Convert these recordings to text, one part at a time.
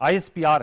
ISPR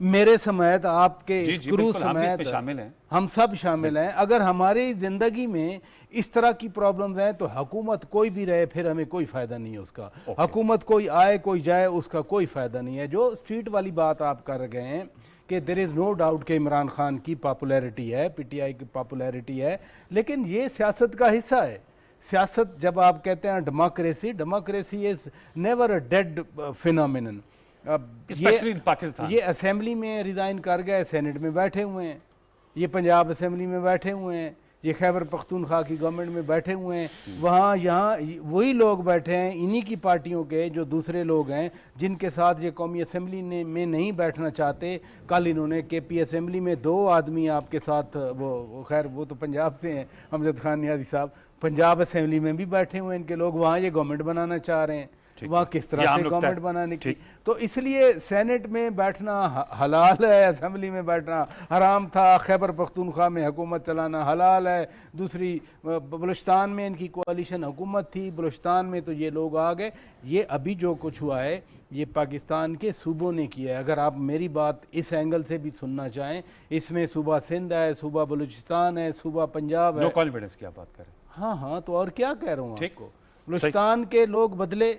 میرے سمیت آپ کے جی جی اسکرو بالکل ہم بھی اس سمیت میں شامل ہیں. ہم سب شامل ہیں. اگر ہماری زندگی میں اس طرح کی پرابلمز ہیں تو حکومت کوئی بھی رہے پھر ہمیں کوئی فائدہ نہیں ہے اس کا. حکومت کوئی آئے کوئی جائے اس کا کوئی فائدہ نہیں ہے. جو اسٹریٹ والی بات آپ کر گئے ہیں کہ دیر از نو ڈاؤٹ کہ عمران خان کی پاپولیرٹی ہے, پی ٹی آئی کی پاپولیرٹی ہے, لیکن یہ سیاست کا حصہ ہے. سیاست جب آپ کہتے ہیں democracy is never a dead phenomenon. Especially in Pakistan. یہ اسمبلی میں ریزائن کر گئے, سینٹ میں بیٹھے ہوئے ہیں, یہ پنجاب اسمبلی میں بیٹھے ہوئے ہیں, یہ خیبر پختونخوا کی گورنمنٹ میں بیٹھے ہوئے ہیں, وہاں یہاں وہی لوگ بیٹھے ہیں انہی کی پارٹیوں کے جو دوسرے لوگ ہیں جن کے ساتھ یہ قومی اسمبلی میں نہیں بیٹھنا چاہتے. کل انہوں نے کے پی اسمبلی میں 2 آدمی آپ کے ساتھ, وہ خیر وہ تو پنجاب سے ہیں, امجد خان نیازی صاحب, پنجاب اسمبلی میں بھی بیٹھے ہوئے ہیں ان کے لوگ. وہاں یہ گورنمنٹ بنانا چاہ رہے ہیں, وہاں کس طرح سے گورنمنٹ بنانے کی. تو اس لیے سینٹ میں بیٹھنا حلال ہے, اسمبلی میں بیٹھنا حرام تھا. خیبر پختونخوا میں حکومت چلانا حلال ہے. دوسری بلوچستان میں ان کی کوalition حکومت تھی, بلوچستان میں تو یہ لوگ آ گئے. یہ ابھی جو کچھ ہوا ہے یہ پاکستان کے صوبوں نے کیا ہے. اگر آپ میری بات اس اینگل سے بھی سننا چاہیں, اس میں صوبہ سندھ ہے, صوبہ بلوچستان ہے, صوبہ پنجاب ہے. نو کانفیڈنس کی آپ بات کر رہے ہیں. ہاں تو اور کیا کہہ رہا ہوں آپ کو. بلوچستان کے لوگ بدلے,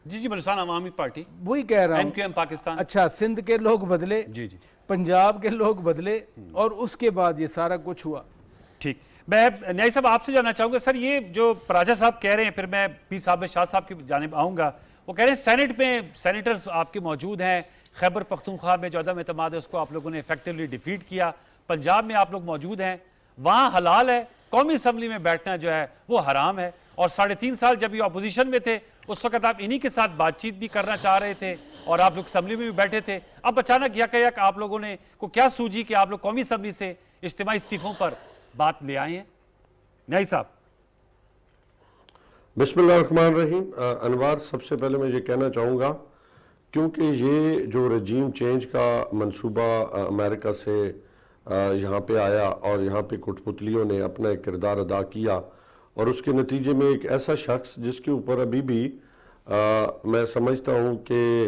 جی بلوچستان عوامی پارٹی, وہی کہہ رہا ہوں. MQM پاکستان. اچھا, سندھ کے لوگ بدلے, جی جی, پنجاب کے لوگ بدلے, اور اس کے بعد یہ سارا کچھ ہوا. ٹھیک. میں نیازی صاحب آپ سے جاننا چاہوں گا سر, یہ جو راجہ صاحب کہہ رہے ہیں, پھر میں پیر صاحب شاہ صاحب کی جانب آؤں گا. وہ کہہ رہے ہیں سینٹ میں سینیٹرز آپ کے موجود ہیں, خیبر پختونخوا میں جو عدم اعتماد ہے اس کو آپ لوگوں نے ایفیکٹولی ڈیفیٹ کیا, پنجاب میں آپ لوگ موجود ہیں, وہاں حلال ہے, قومی اسمبلی میں بیٹھنا جو ہے وہ حرام ہے. اور 3.5 سال جب یہ اپوزیشن میں تھے اس وقت آپ انہی کے ساتھ بات چیت بھی کرنا چاہ رہے تھے اور آپ لوگ اسمبلی میں بھی بیٹھے تھے. اب اچانک یک آپ لوگوں نے کو کیا سوجی کہ آپ لوگ قومی اسمبلی سے اجتماعی استعفوں پر بات لے آئے ہیں؟ نہیں صاحب. بسم اللہ الرحمن الرحیم. انوار, سب سے پہلے میں یہ کہنا چاہوں گا کیونکہ یہ جو رجیم چینج کا منصوبہ امریکہ سے یہاں پہ آیا اور یہاں پہ کٹ پتلیوں نے اپنا ایک کردار ادا کیا, اور اس کے نتیجے میں ایک ایسا شخص جس کے اوپر ابھی بھی میں سمجھتا ہوں کہ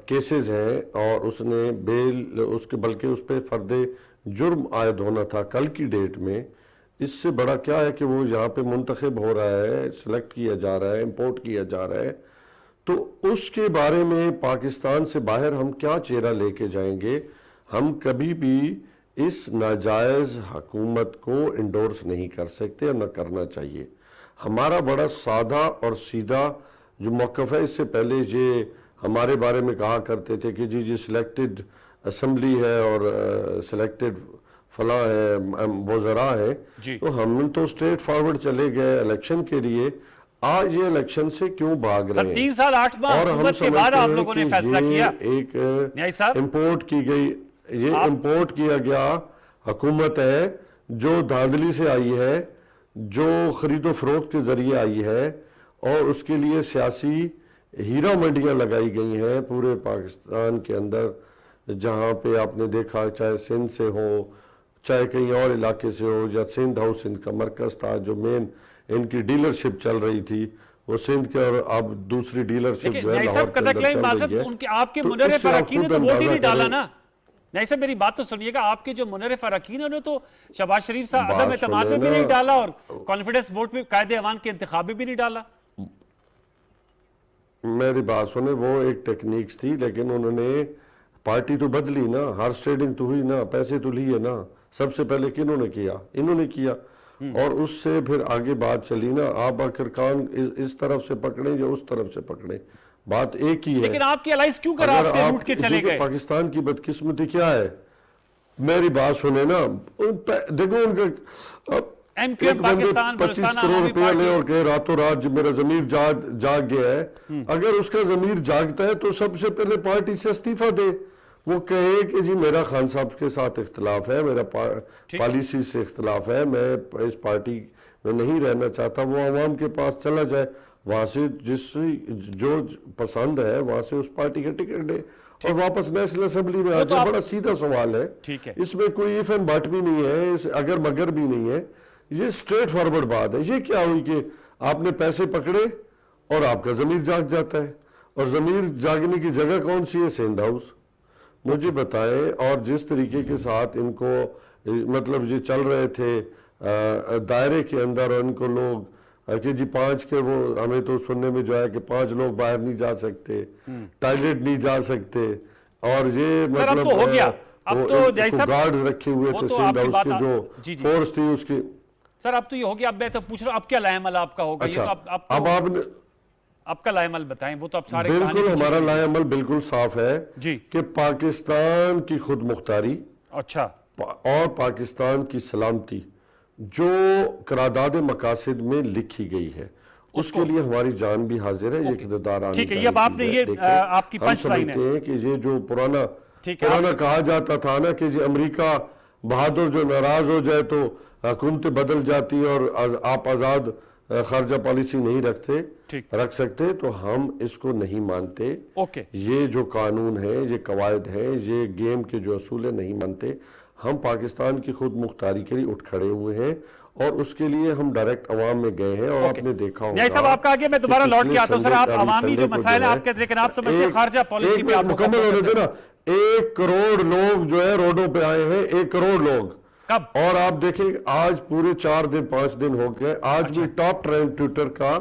کیسز ہیں اور اس نے بیل اس کے بلکہ اس پہ فرد جرم عائد ہونا تھا کل کی ڈیٹ میں. اس سے بڑا کیا ہے کہ وہ یہاں پہ منتخب ہو رہا ہے, سلیکٹ کیا جا رہا ہے, امپورٹ کیا جا رہا ہے. تو اس کے بارے میں پاکستان سے باہر ہم کیا چہرہ لے کے جائیں گے؟ ہم کبھی بھی اس ناجائز حکومت کو انڈورس نہیں کر سکتے اور نہ کرنا چاہیے. ہمارا بڑا سادہ اور سیدھا جو موقف ہے, اس سے پہلے یہ ہمارے بارے میں کہا کرتے تھے کہ جی سلیکٹڈ اسمبلی ہے اور سلیکٹڈ فلاں ہے, وزراء ہے, تو ہم تو اسٹریٹ فارورڈ چلے گئے الیکشن کے لیے. آج یہ الیکشن سے کیوں بھاگ رہے ہیں؟ 3 سال 8 ماہ حکومت کے بعد آپ لوگوں نے فیصلہ کیا. ایک امپورٹ کی گئی, یہ امپورٹ کیا گیا حکومت ہے جو دھاندلی سے آئی ہے, جو خرید و فروخت کے ذریعے آئی ہے, اور اس کے لیے سیاسی ہیرا منڈیاں لگائی گئی ہیں پورے پاکستان کے اندر. جہاں پہ آپ نے دیکھا چاہے سندھ سے ہو, چاہے کہیں اور علاقے سے ہو, یا سندھ ہاؤس سندھ کا مرکز تھا جو مین ان کی ڈیلرشپ چل رہی تھی, وہ سندھ کے, اور اب دوسری ڈیلرشپ جو ہے لاہور کے اندر چل رہی ہے. آپ کے منرف اراکین نے تو ووٹ ہی نہیں ڈالا نا. نہیں صاحب میری بات تو سنیے گا, آپ کے جو منرف اراکین نے تو شہباز شریف صاحب عدم اعتماد میں بھی نہیں ڈالا اور کانفیڈنس ووٹ میں قائد ایوان کے انتخاب میں بھی نہیں ڈالا. میری بات سنیں, وہ ایک ٹیکنیکس تھی, لیکن انہوں نے پارٹی تو بدلی نا, ہارس ٹریڈنگ تو ہوئی نا, پیسے تو لیے نا. سب سے پہلے کنہوں نے کیا؟ انہوں نے کیا, اور اس سے پھر آگے بات چلی نا. آپ آخر کان اس طرف سے پکڑیں یا اس طرف سے پکڑیں, بات ایک ہی ہے. لیکن آپ کی الائنس کیوں کر آپ سے روٹ کے چلے گئے؟ پاکستان کی بدقسمتی کیا ہے؟ میری بات سنیں نا, دیکھو ان کا ایک بندے 25 کروڑ روپیہ لے اور کہ راتوں رات میرا ضمیر جاگ گیا ہے. اگر اس کا ضمیر جاگتا ہے تو سب سے پہلے پارٹی سے استعفیٰ دے. وہ کہے کہ جی میرا خان صاحب کے ساتھ اختلاف ہے, میرا پالیسی سے اختلاف ہے, میں اس پارٹی میں نہیں رہنا چاہتا. وہ عوام کے پاس چلا جائے, وہاں سے جو پسند ہے وہاں سے اس پارٹی کا ٹکٹ دے اور واپس نیشنل اسمبلی میں آ جائے. بڑا سیدھا سوال ہے, اس میں کوئی ایف اینڈ بٹ بھی نہیں ہے, اگر مگر بھی نہیں ہے. یہ اسٹریٹ فارورڈ بات ہے. یہ کیا ہوئی کہ آپ نے پیسے پکڑے اور آپ کا ضمیر جاگ جاتا ہے, اور ضمیر جاگنے کی جگہ کون سی ہے؟ سندھ ہاؤس. مجھے بتائیں، اور جس طریقے کے ساتھ ان کو مطلب یہ چل رہے تھے دائرے کے اندر، اور ان کو لوگ کہ جی 5 کے وہ ہمیں تو سننے میں جو ہے کہ 5 لوگ باہر نہیں جا سکتے، ٹائلٹ نہیں جا سکتے، اور یہ مطلب تو ہو گیا، اب تو جیسا گارڈز رکھے ہوئے تھے سندھ ہاؤس کے، جو فورس تھی اس کی. سر اب تو یہ ہو گیا. اب میں تو پوچھ رہا ہوں اب کیا لائے عمل آپ کا ہوگا؟ اچھا، اب آپ نے آپ کا لائے عمل بتائیں. وہ تو اب سارے بالکل ہمارا لائے عمل بالکل صاف ہے جی کہ پاکستان کی خود مختاری اچھا اور پاکستان کی سلامتی جو قرارداد مقاصد میں لکھی گئی ہے، اس کے لیے ہماری جان بھی حاضر ہے. یہ اقتدار آنے ٹھیک ہے، یہ اب آپ نے یہ آپ کی پنچ لائن ہے. ہم سمجھتے ہیں کہ یہ جو پرانا کہا جاتا تھا نا کہ جی امریکہ بہادر جو ناراض ہو جائے تو حکومتیں بدل جاتی اور آپ آزاد خارجہ پالیسی نہیں رکھ سکتے، تو ہم اس کو نہیں مانتے. یہ جو قانون ہے، یہ قواعد ہے، یہ گیم کے جو اصول ہیں نہیں مانتے. ہم پاکستان کی خود مختاری کے لیے اٹھ کھڑے ہوئے ہیں، اور اس کے لیے ہم ڈائریکٹ عوام میں گئے ہیں. اور آپ نے دیکھا ہوگا صاحب آپ کا آگے میں دوبارہ لوٹ کے آتا ہوں. سر آپ عوامی جو مسائل ہیں آپ کہتے ہیں، لیکن آپ سمجھتے ہیں خارجہ پالیسی پہ آپ مکمل ہونے دے نا. 1 کروڑ لوگ جو ہے روڈوں پہ آئے ہیں، 1 کروڑ لوگ. کب؟ اور آپ دیکھیں آج پورے 4 دن 5 دن ہو گئے، آج بھی ٹاپ ٹرینڈ ٹویٹر کا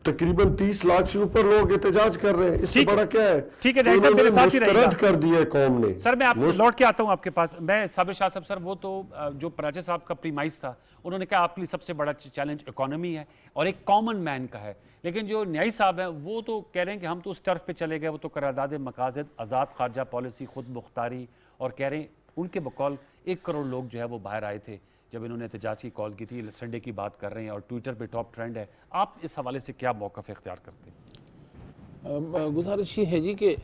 تقریباً 30 لاکھ سے اوپر لوگ احتجاج کر رہے ہیں. اس سے بڑا کیا ہے؟ ٹھیک ہے، صاحب میرے ساتھ ہی رہیے گا. مسترد کر دیا قوم نے. سر میں آپ لوٹ کے آتا ہوں آپ کے پاس. میں صابر شاہ صاحب، سر وہ تو جو پراجہ صاحب کا پریمائز تھا، انہوں نے کہا آپ کے لیے سب سے بڑا چیلنج اکانومی ہے اور ایک کامن مین کا ہے. لیکن جو نیائی صاحب ہیں وہ تو کہہ رہے ہیں کہ ہم تو اس ٹرف پہ چلے گئے، وہ تو قرارداد مقاصد، آزاد خارجہ پالیسی، خود مختاری، اور کہہ رہے ہیں ان کے بقول 1 کروڑ لوگ جو ہے وہ باہر آئے تھے جب انہوں نے احتجاج کی کال کی تھی. سنڈے کی بات کر رہے ہیں اور ٹویٹر پہ ٹاپ ٹرینڈ ہے. آپ اس حوالے سے کیا موقف اختیار کرتے ہیں؟ گزارش یہ ہے جی کہ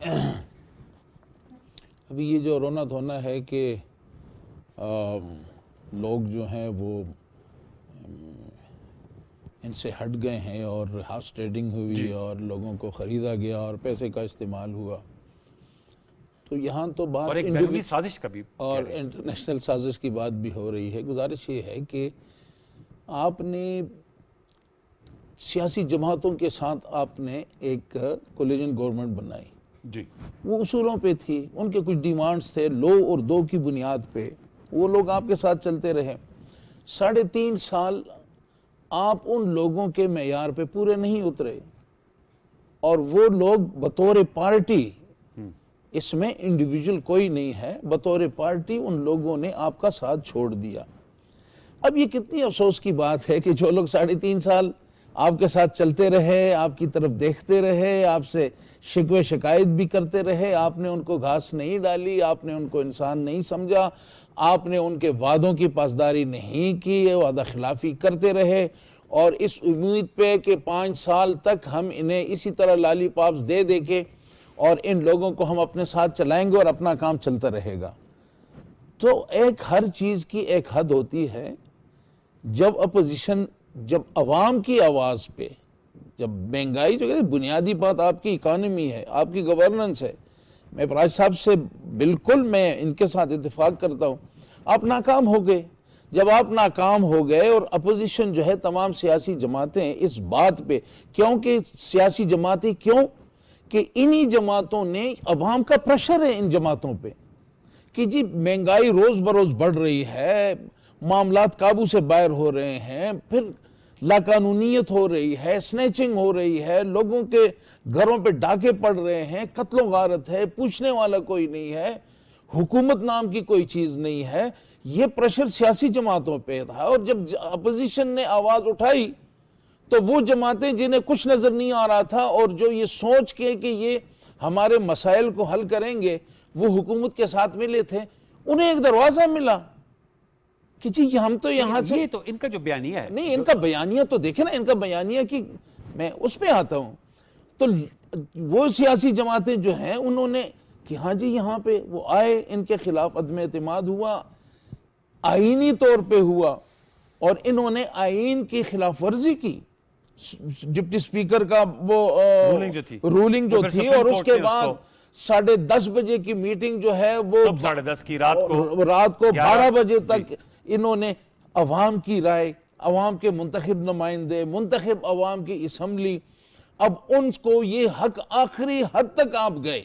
ابھی یہ جو رونا دھونا ہے کہ لوگ جو ہیں وہ ان سے ہٹ گئے ہیں اور ہاؤس ٹریڈنگ ہوئی اور لوگوں کو خریدا گیا اور پیسے کا استعمال ہوا، تو یہاں تو بات اور ایک بیرونی سازش کا بھی اور انٹرنیشنل سازش کی بات بھی ہو رہی ہے. گزارش یہ ہے کہ آپ نے سیاسی جماعتوں کے ساتھ آپ نے ایک کولیجن گورنمنٹ بنائی جی، وہ اصولوں پہ تھی، ان کے کچھ ڈیمانڈز تھے، لو اور دو کی بنیاد پہ وہ لوگ آپ کے ساتھ چلتے رہے. 3.5 سال آپ ان لوگوں کے معیار پہ پورے نہیں اترے، اور وہ لوگ بطور پارٹی، اس میں انڈیویجول کوئی نہیں ہے، بطور پارٹی ان لوگوں نے آپ کا ساتھ چھوڑ دیا. اب یہ کتنی افسوس کی بات ہے کہ جو لوگ 3.5 سال آپ کے ساتھ چلتے رہے، آپ کی طرف دیکھتے رہے، آپ سے شکوے شکایت بھی کرتے رہے، آپ نے ان کو گھاس نہیں ڈالی، آپ نے ان کو انسان نہیں سمجھا، آپ نے ان کے وعدوں کی پاسداری نہیں کی، وعدہ خلافی کرتے رہے، اور اس امید پہ کہ 5 سال تک ہم انہیں اسی طرح لالی پاپس دے دے کے اور ان لوگوں کو ہم اپنے ساتھ چلائیں گے اور اپنا کام چلتا رہے گا. تو ہر چیز کی ایک حد ہوتی ہے. جب اپوزیشن، جب عوام کی آواز پہ، جب مہنگائی، جو کہ بنیادی بات آپ کی اکانومی ہے، آپ کی گورننس ہے، میں پراج صاحب سے بالکل میں ان کے ساتھ اتفاق کرتا ہوں. آپ ناکام ہو گئے. جب آپ ناکام ہو گئے اور اپوزیشن جو ہے تمام سیاسی جماعتیں اس بات پہ، کیونکہ سیاسی جماعتیں کیوں کہ انہی جماعتوں نے، عوام کا پریشر ہے ان جماعتوں پہ کہ جی مہنگائی روز بروز بڑھ رہی ہے، معاملات قابو سے باہر ہو رہے ہیں، پھر لاقانونیت ہو رہی ہے، سنیچنگ ہو رہی ہے، لوگوں کے گھروں پہ ڈاکے پڑ رہے ہیں، قتل و غارت ہے، پوچھنے والا کوئی نہیں ہے، حکومت نام کی کوئی چیز نہیں ہے. یہ پریشر سیاسی جماعتوں پہ تھا، اور جب اپوزیشن نے آواز اٹھائی تو وہ جماعتیں جنہیں کچھ نظر نہیں آ رہا تھا اور جو یہ سوچ کے کہ یہ ہمارے مسائل کو حل کریں گے، وہ حکومت کے ساتھ ملے تھے، انہیں ایک دروازہ ملا کہ جی ہم تو یہاں سے، یہ تو ان کا جو بیانیہ ہے، نہیں ان کا بیانیہ تو دیکھیں نا، ان کا بیانیہ کہ میں اس پہ آتا ہوں. تو وہ سیاسی جماعتیں جو ہیں انہوں نے کہ ہاں جی یہاں پہ وہ آئے، ان کے خلاف عدم اعتماد ہوا، آئینی طور پہ ہوا، اور انہوں نے آئین کی خلاف ورزی کی. ڈپٹی سپیکر کا وہ رولنگ جو تھی، اور اس کے بعد 10:30 بجے کی میٹنگ جو ہے وہ 10:30 کی رات کو 12 بجے تک انہوں نے عوام کی رائے، عوام کے منتخب نمائندے، منتخب عوام کی اسمبلی، اب ان کو یہ حق آخری حد تک آپ گئے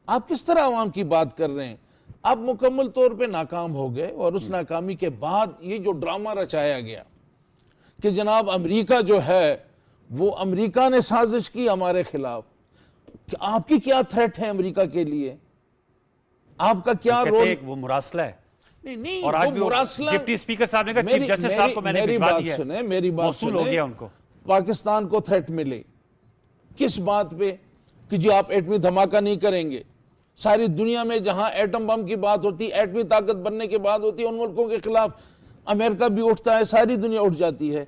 آپ کس طرح عوام کی بات کر رہے ہیں؟ آپ مکمل طور پہ ناکام ہو گئے، اور اس ناکامی کے بعد یہ جو ڈرامہ رچایا گیا کہ جناب امریکہ جو ہے وہ امریکہ نے سازش کی ہمارے خلاف، کہ آپ کی کیا تھریٹ ہے امریکہ کے لیے؟ آپ کا کیا کہتے رول؟ ہیں کہ وہ مراسلہ ہے، نہیں اور آج بھی وہ ڈپٹی اسپیکر صاحب نے کہا چیف جسٹس صاحب کو میں نے بھجوا دیا ہے، میری بات موصول ہو گیا ان کو۔ پاکستان کو تھریٹ ملے کس بات پہ؟ کہ جی آپ ایٹمی دھماکہ نہیں کریں گے۔ ساری دنیا میں جہاں ایٹم بم کی بات ہوتی، ایٹمی طاقت بننے کی بات ہوتی ہے، ان ملکوں کے خلاف امریکہ بھی اٹھتا ہے، ساری دنیا اٹھ جاتی ہے۔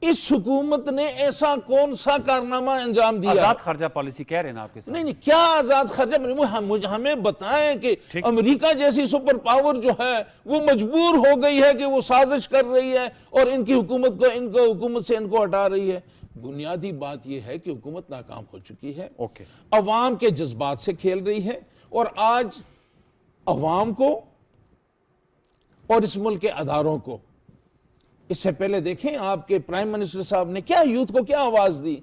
اس حکومت نے ایسا کون سا کارنامہ انجام دیا؟ آزاد خارجہ پالیسی کہہ رہے ہیں نا آپ کے ساتھ؟ نہیں، کیا آزاد خرچہ؟ ہمیں بتائیں کہ امریکہ جیسی سپر پاور جو ہے وہ مجبور ہو گئی ہے کہ وہ سازش کر رہی ہے اور ان کی حکومت سے ان کو ہٹا رہی ہے۔ بنیادی بات یہ ہے کہ حکومت ناکام ہو چکی ہے، عوام کے جذبات سے کھیل رہی ہے، اور آج عوام کو اور اس ملک کے اداروں کو، اس سے پہلے دیکھیں آپ کے پرائم منسٹر صاحب نے کیا یوتھ کو کیا آواز دی،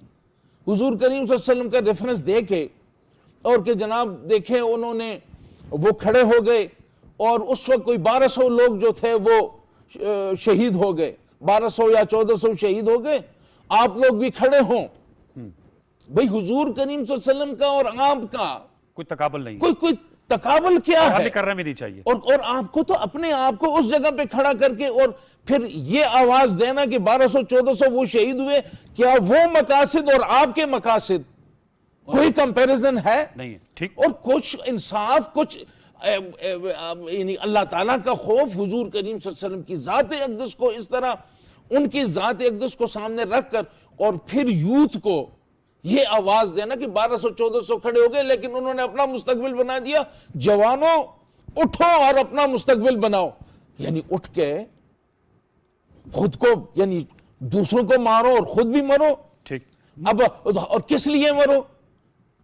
حضور کریم صلی اللہ علیہ وسلم کا ریفرنس دے کے، اور کہ جناب دیکھیں انہوں نے وہ کھڑے ہو گئے، اور اس وقت کوئی 1200 لوگ جو تھے وہ شہید ہو گئے، 1200 یا 1400 شہید ہو گئے، آپ لوگ بھی کھڑے ہوں۔ بھئی حضور کریم صلی اللہ علیہ وسلم کا اور آپ کا کوئی تقابل نہیں ہے، کوئی تقابل کیا ہے؟ ہمیں کرنا بھی نہیں چاہیے۔ اور آپ کو تو اپنے آپ کو اس جگہ پہ کھڑا کر کے اور پھر یہ آواز دینا کہ 1200 1400 وہ شہید ہوئے، کیا وہ مقاصد اور آپ کے مقاصد کوئی کمپیریزن ہے؟ نہیں ہے، ٹھیک۔ اور کچھ انصاف، کچھ یعنی اللہ تعالیٰ کا خوف، حضور کریم صلی اللہ علیہ وسلم کی ذات اقدس کو اس طرح، ان کی ذات اقدس کو سامنے رکھ کر، اور پھر یوتھ کو یہ آواز دینا کہ 1200 1400 کھڑے ہو گئے لیکن انہوں نے اپنا مستقبل بنا دیا۔ جوانوں اٹھو اور اپنا مستقبل بناؤ، یعنی اٹھ کے خود کو، یعنی دوسروں کو مارو اور خود بھی مرو۔ ٹھیک۔ اب اور کس لیے مرو؟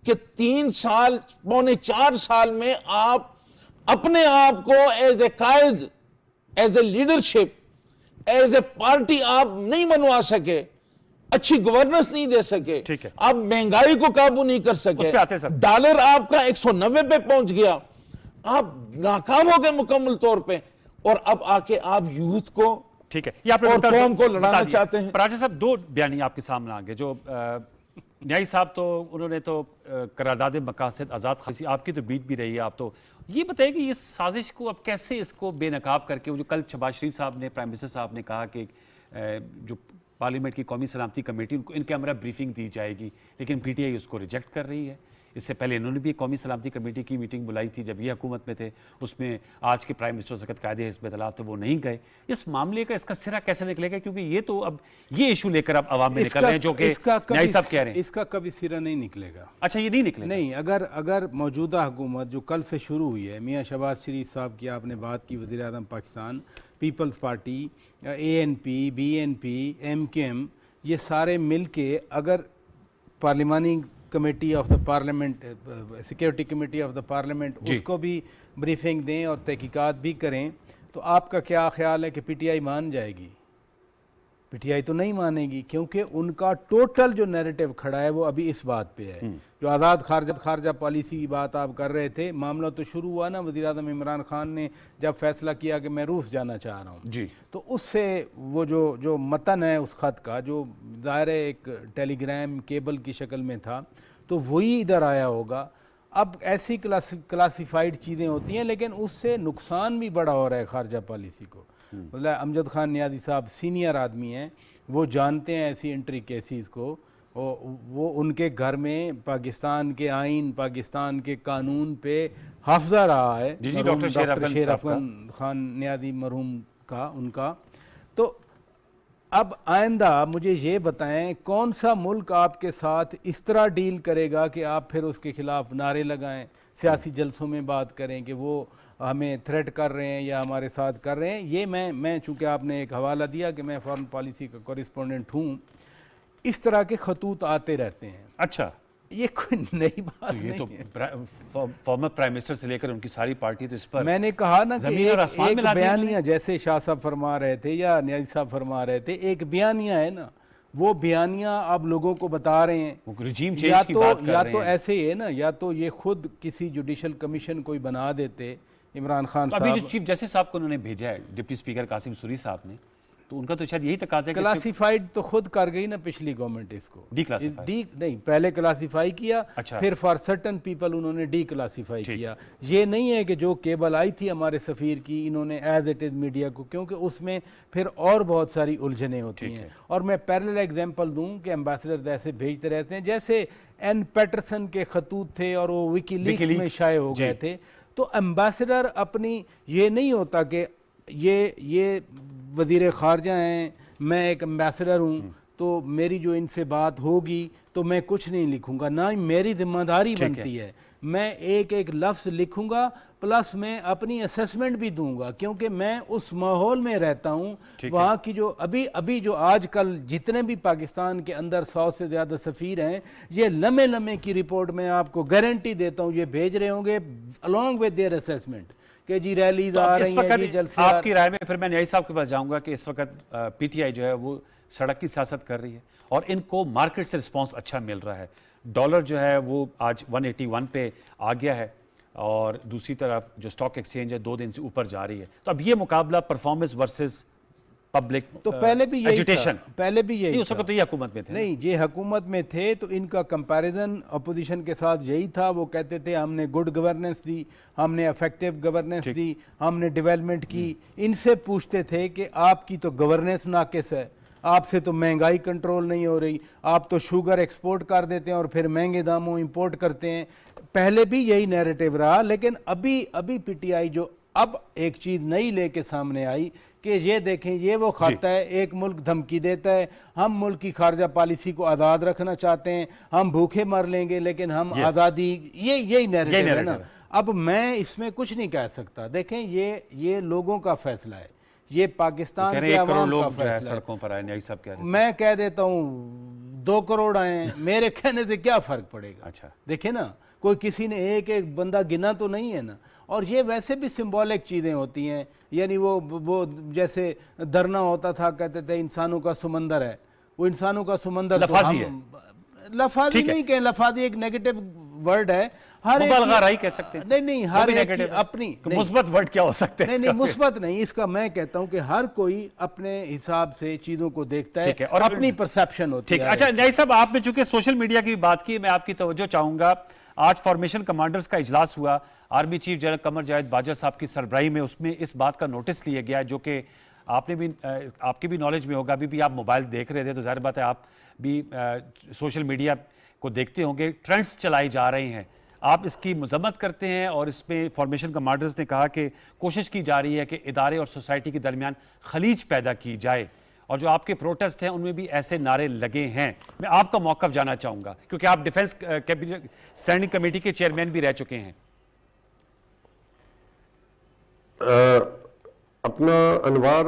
کہ 3 سال، پونے 4 سال میں آپ اپنے آپ کو as a Quaid, as a leadership, as a party آپ نہیں منوا سکے، اچھی گورننس نہیں دے سکے، آپ مہنگائی کو قابو نہیں کر سکے، ڈالر آپ کا 190 پہ پہنچ گیا، آپ ناکام ہو گئے مکمل طور پہ، اور اب آ کے آپ یوتھ کو اور قوم کو لڑانا چاہتے ہیں۔ راجہ صاحب 2 بیانی آپ کے سامنے آگے، جو نیائی صاحب تو انہوں نے تو قرارداد مقاصد آزاد خارجہ، آپ کی تو بیٹ بھی رہی ہے، آپ تو یہ بتائیں کہ یہ سازش کو اب کیسے اس کو بے نقاب کر کے، وہ جو کل شہباز شریف صاحب نے، پرائم منسٹر صاحب نے کہا کہ جو پارلیمنٹ کی قومی سلامتی کمیٹی، ان کے ہمراہ بریفنگ دی جائے گی، لیکن پی ٹی آئی اس کو ریجیکٹ کر رہی ہے۔ اس سے پہلے انہوں نے بھی قومی سلامتی کمیٹی کی میٹنگ بلائی تھی جب یہ حکومت میں تھے، اس میں آج کے پرائم منسٹر سقط قائد حزب اختلاف تھے، وہ نہیں گئے۔ اس معاملے کا اس کا سرا کیسے نکلے گا؟ کیونکہ یہ تو اب یہ ایشو لے کر اب عوام میں نکل رہے ہیں جو کہ نیائی صاحب کہہ رہے ہیں۔ اس کا کبھی سرا نہیں نکلے گا۔ اچھا، یہ نہیں نکلے گا؟ نہیں، اگر موجودہ حکومت جو کل سے شروع ہوئی ہے، میاں شہباز شریف صاحب کی آپ نے بات کی، وزیر اعظم Pakistan, peoples party, A N P, B N P, M Q M, یہ سارے مل کے اگر پارلیمانی committee of the parliament, security committee of the parliament, اس کو بھی بریفنگ دیں اور تحقیقات بھی کریں، تو آپ کا کیا خیال ہے کہ پی ٹی آئی مان جائے گی؟ پی ٹی آئی تو نہیں مانے گی، کیونکہ ان کا ٹوٹل جو نیریٹو کھڑا ہے وہ ابھی اس بات پہ ہے۔ جو آزاد خارجہ پالیسی کی بات آپ کر رہے تھے، معاملہ تو شروع ہوا نا وزیر اعظم عمران خان نے جب فیصلہ کیا کہ میں روس جانا چاہ رہا ہوں، تو اس سے وہ جو متن ہے اس خط کا، جو ظاہر ایک ٹیلی گرام کیبل کی شکل میں تھا، تو وہی ادھر آیا ہوگا۔ اب ایسی کلاسیفائیڈ چیزیں ہوتی ہیں، لیکن اس سے نقصان بھی بڑا ہو رہا ہے خارجہ پالیسی کو۔ مطلب امجد خان نیازی صاحب سینئر آدمی ہیں، وہ جانتے ہیں ایسی انٹری کیسز کو، وہ ان کے گھر میں پاکستان کے آئین، پاکستان کے قانون پہ حافظہ رہا ہے ڈاکٹر شیر افغان خان نیازی مرحوم کا، ان کا۔ تو اب آئندہ مجھے یہ بتائیں کون سا ملک آپ کے ساتھ اس طرح ڈیل کرے گا کہ آپ پھر اس کے خلاف نعرے لگائیں، سیاسی جلسوں میں بات کریں کہ وہ ہمیں تھریٹ کر رہے ہیں یا ہمارے ساتھ کر رہے ہیں؟ یہ میں چونکہ آپ نے ایک حوالہ دیا کہ میں فارن پالیسی کا کورسپونڈنٹ ہوں، اس طرح کے خطوط آتے رہتے ہیں۔ اچھا، یہ کوئی نئی بات نہیں ہے۔ یہ تو فارمر پرائم منسٹر سے لے کر ان کی ساری پارٹی تو اس پر، میں نے کہا نا کہ ایک بیانیہ جیسے شاہ صاحب فرما رہے تھے یا نیازی صاحب فرما رہے تھے، ایک بیانیہ ہے نا، وہ بیانیاں آپ لوگوں کو بتا رہے ہیں. وہ رجیم یا چینج کی تو بات کر یا رہے تو ہیں. ایسے ہی ہے نا, یا تو یہ خود کسی جوڈیشل کمیشن کوئی بنا دیتے عمران خان ابھی صاحب. جو چیف جسٹس صاحب کو انہوں نے بھیجا ہے ڈپٹی اسپیکر قاسم سوری صاحب نے, تو ان کا تو شاید یہی تقاضا ہے کہ کلاسیفائیڈ تو خود کر گئی نا پچھلی گورنمنٹ اس کو. ڈی کلاسیفائی نہیں, پہلے کلاسیفائی کیا, اچھا. پھر فار سرٹن پیپل انہوں نے ڈی کلاسیفائی ٹھیک. کیا. یہ نہیں ہے کہ جو کیبل آئی تھی ہمارے سفیر کی انہوں نے ایز اٹ از میڈیا کو, کیونکہ اس میں پھر اور بہت ساری الجھنیں ہوتی ہیں. اور میں پیرلل ایگزامپل دوں کہ ایمبیسڈر ایسے بھیجتے رہتے ہیں, جیسے این پیٹرسن کے خطوط تھے اور وہ وکی لیکس میں شائع ہو گئے تھے. تو ایمبیسڈر اپنی, یہ نہیں ہوتا کہ یہ وزیر خارجہ ہیں, میں ایک ایمبیسڈر ہوں تو میری جو ان سے بات ہوگی تو میں کچھ نہیں لکھوں گا. نہ میری ذمہ داری بنتی ہے, میں ایک ایک لفظ لکھوں گا, پلس میں اپنی اسیسمنٹ بھی دوں گا, کیونکہ میں اس ماحول میں رہتا ہوں. وہاں کی جو ابھی جو آج کل جتنے بھی پاکستان کے اندر 100 سے زیادہ سفیر ہیں, یہ لمحے لمحے کی رپورٹ میں آپ کو گارنٹی دیتا ہوں یہ بھیج رہے ہوں گے along with their assessment کہ جی ریلیز آ رہی ہیں, جی جلسے. آپ کی رائے میں پھر میں نیائی صاحب کے پاس جاؤں گا کہ اس وقت پی ٹی آئی جو ہے وہ سڑک کی سیاست کر رہی ہے اور ان کو مارکیٹ سے رسپانس اچھا مل رہا ہے. ڈالر جو ہے وہ آج 181 پہ آ گیا ہے اور دوسری طرف جو سٹاک ایکسچینج ہے 2 دن سے اوپر جا رہی ہے. تو اب یہ مقابلہ پرفارمنس ورسز پبلک تو پہلے بھی یہی ایجوٹیشن, پہلے بھی یہی اس وقت تو یہ حکومت میں تھے. نہیں, یہ حکومت میں تھے تو ان کا کمپیریزن اپوزیشن کے ساتھ یہی تھا. وہ کہتے تھے ہم نے گڈ گورننس دی, ہم نے افیکٹو گورننس دی, ہم نے ڈیولپمنٹ کی. ان سے پوچھتے تھے کہ آپ کی تو گورننس ناقص ہے, آپ سے تو مہنگائی کنٹرول نہیں ہو رہی, آپ تو شوگر ایکسپورٹ کر دیتے ہیں اور پھر مہنگے داموں امپورٹ کرتے ہیں. پہلے بھی یہی نیریٹو رہا, لیکن ابھی پی ٹی آئی جو اب ایک چیز نئی لے کے سامنے آئی کہ یہ دیکھیں یہ وہ کھاتا ہے, ایک ملک دھمکی دیتا ہے, ہم ملک کی خارجہ پالیسی کو آزاد رکھنا چاہتے ہیں, ہم بھوکے مر لیں گے لیکن ہم آزادی, یہی نیریٹو ہے نا. اب میں اس میں کچھ نہیں کہہ سکتا. دیکھیں یہ لوگوں کا فیصلہ ہے, یہ پاکستان کے عوام کا فیصلہ سڑکوں پر آئے. نیائی صاحب کہہ رہے ہیں میں کہہ دیتا ہوں 2 کروڑ آئے, میرے کہنے سے کیا فرق پڑے گا. اچھا, دیکھیں نا, کوئی کسی نے ایک بندہ گنا تو نہیں ہے نا. اور یہ ویسے بھی سمبولک چیزیں ہوتی ہیں, یعنی وہ جیسے دھرنا ہوتا تھا, کہتے تھے انسانوں کا سمندر ہے, وہ انسانوں کا سمندر لفاظی ہے, لفاظی نہیں کہیں, لفاظی ایک نیگیٹو ورڈ ہے. ہر مبالغہ رائی کہہ سکتے ہیں. نہیں, ہر ایک کی اپنی مثبت ورڈ کیا ہو سکتے ہیں. نہیں, مثبت نہیں, اس کا میں کہتا ہوں کہ ہر کوئی اپنے حساب سے چیزوں کو دیکھتا ہے اور اپنی پرسیپشن ہوتی ہے. اچھا نیائی صاحب, آپ نے چونکہ سوشل میڈیا کی بات کی, میں آپ کی توجہ چاہوں گا. آج فارمیشن کمانڈرز کا اجلاس ہوا army chief general Qamar Javed Bajwa صاحب کی سربراہی میں. اس میں اس بات کا نوٹس لیا گیا جو کہ آپ کی بھی نالج میں ہوگا. ابھی بھی آپ موبائل دیکھ رہے تھے تو ظاہر بات ہے آپ بھی سوشل میڈیا کو دیکھتے ہوں گے. ٹرینڈز چلائی جا رہے ہیں, آپ اس کی مذمت کرتے ہیں, اور اس میں فارمیشن کمانڈرز نے کہا کہ کوشش کی جا رہی ہے کہ ادارے اور سوسائٹی کے درمیان خلیج پیدا کی جائے, اور جو آپ کے پروٹیسٹ ہیں ان میں بھی ایسے نعرے لگے ہیں. میں آپ کا موقف جانا چاہوں گا کیونکہ آپ ڈیفنس اسٹینڈنگ کمیٹی کے چیئرمین بھی رہ چکے ہیں. اپنا انوار,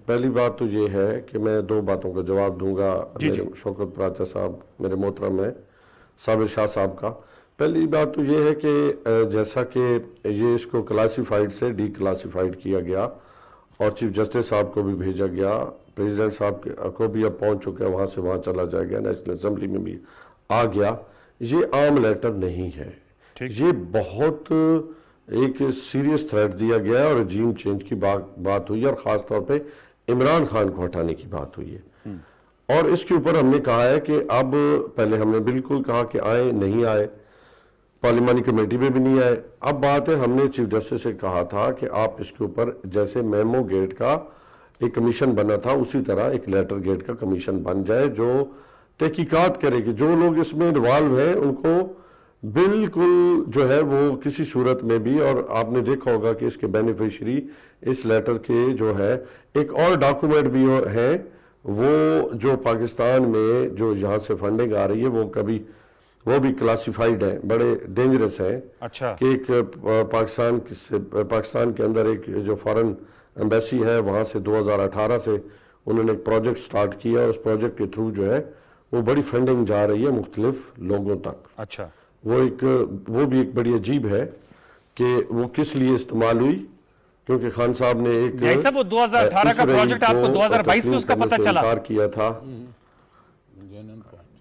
پہلی بات تو یہ ہے کہ میں 2 باتوں کا جواب دوں گا میرے شوکت پراچا صاحب, میرے محترم ہیں صابر شاہ صاحب کا. پہلی بات تو یہ ہے کہ جیسا کہ یہ اس کو کلاسیفائڈ سے ڈی کلاسیفائڈ کیا گیا اور چیف جسٹس صاحب کو بھی بھیجا گیا, پریزیڈنٹ صاحب کو بھی اب پہنچ چکے ہیں, وہاں سے وہاں چلا جائے گا, نیشنل اسمبلی میں بھی آ گیا. یہ عام لیٹر نہیں ہے, یہ بہت ایک سیریس تھریٹ دیا گیا ہے اور رجیم چینج کی بات ہوئی ہے, اور خاص طور پہ عمران خان کو ہٹانے کی بات ہوئی ہے. اور اس کے اوپر ہم نے کہا ہے کہ اب پہلے ہم نے بالکل کہا کہ آئے نہیں آئے, پارلیمانی کمیٹی میں بھی نہیں آئے. اب بات ہے, ہم نے چیف جسٹس سے کہا تھا کہ آپ اس کے اوپر جیسے میمو گیٹ کا ایک کمیشن بنا تھا اسی طرح ایک لیٹر گیٹ کا کمیشن بن جائے جو تحقیقات کرے کہ جو لوگ اس میں انوالو ہیں ان کو بالکل جو ہے وہ کسی صورت میں بھی, اور آپ نے دیکھا ہوگا کہ اس کے بینیفیشری اس لیٹر کے جو ہے ایک اور ڈاکومنٹ بھی ہے, وہ جو پاکستان میں جو یہاں سے فنڈنگ آ رہی ہے وہ بھی کلاسیفائیڈ ہیں, بڑے ڈینجرس ہیں. اچھا, کہ ایک پاکستان کے اندر ایک جو فارن ایمبیسی ہے وہاں سے 2018 سے انہوں نے ایک پروجیکٹ سٹارٹ کیا, اور اس پروجیکٹ کے تھرو جو ہے وہ بڑی فنڈنگ جا رہی ہے مختلف لوگوں تک. اچھا, وہ بھی ایک بڑی عجیب ہے کہ وہ کس لیے استعمال ہوئی, کیونکہ خان صاحب نے ایک نیائی صاحب وہ 2018 کا پروجیکٹ آپ کو 2022 میں اس کا پتہ چلا کیا تھا.